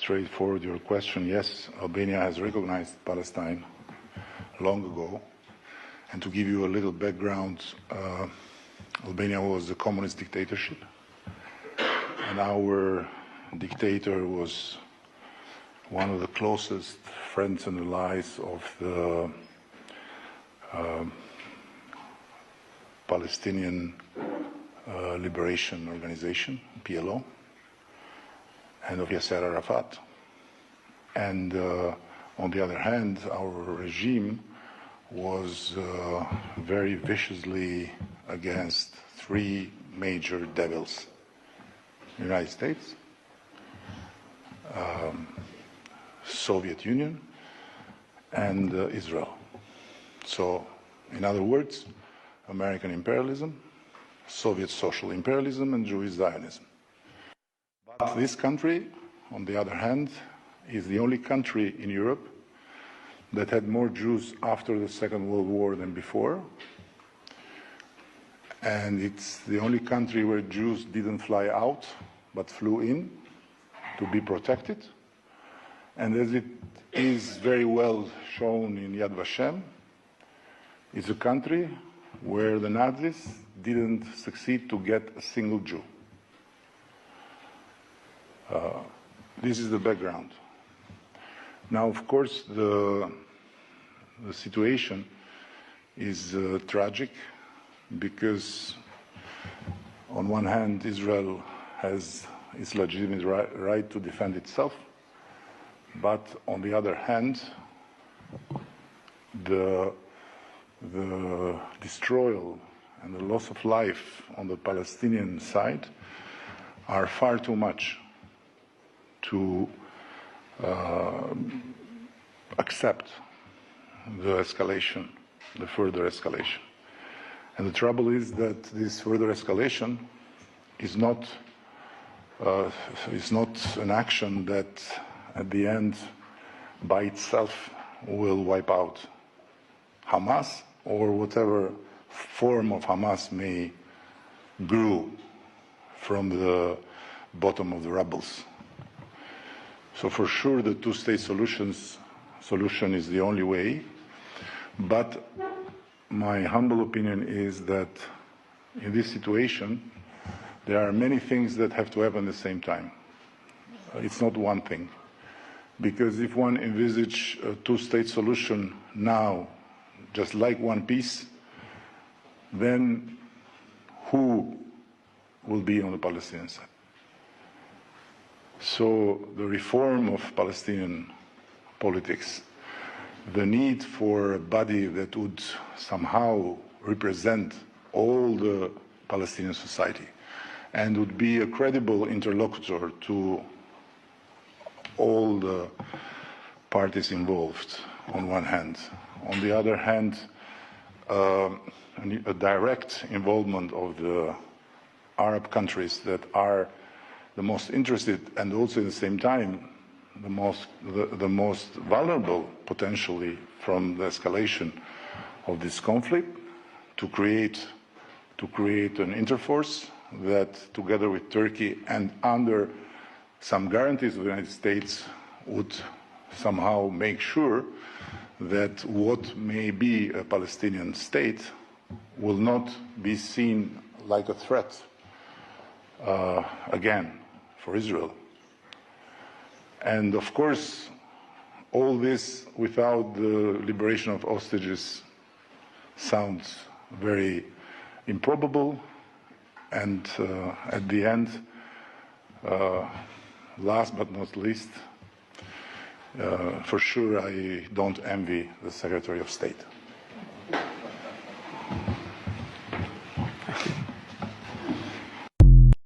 straightforward your question. Yes, Albania has recognized Palestine long ago. And to give you a little background, Albania was a communist dictatorship, and our dictator was one of the closest friends and allies of the Palestinian Liberation Organization, PLO, and of Yasser Arafat. And on the other hand, our regime was very viciously against three major devils: the United States, Soviet Union, and Israel. So, in other words, American imperialism, Soviet social imperialism, and Jewish Zionism. But this country, on the other hand, is the only country in Europe that had more Jews after the Second World War than before. And it's the only country where Jews didn't fly out, but flew in to be protected. And as it is very well shown in Yad Vashem, it's a country where the Nazis didn't succeed to get a single Jew. This is the background. Now, of course, the situation is tragic because, on one hand, Israel has its legitimate right to defend itself, but on the other hand, the destroyal and the loss of life on the Palestinian side are far too much to accept the escalation, the further escalation. And the trouble is that this further escalation is not an action that at the end by itself will wipe out Hamas or whatever form of Hamas may grow from the bottom of the rubbles. So for sure the two-state solution is the only way, but my humble opinion is that in this situation there are many things that have to happen at the same time. It's not one thing, because if one envisage a two-state solution now, just like one piece, then who will be on the Palestinian side? So the reform of Palestinian politics, the need for a body that would somehow represent all the Palestinian society and would be a credible interlocutor to all the parties involved on one hand. On the other hand, a direct involvement of the Arab countries that are the most interested and also at the same time the most vulnerable potentially from the escalation of this conflict, to create an interforce that, together with Turkey and under some guarantees of the United States, would somehow make sure that what may be a Palestinian state will not be seen like a threat again for Israel. And of course, all this without the liberation of hostages sounds very improbable, and at the end, last but not least, for sure I don't envy the Secretary of State.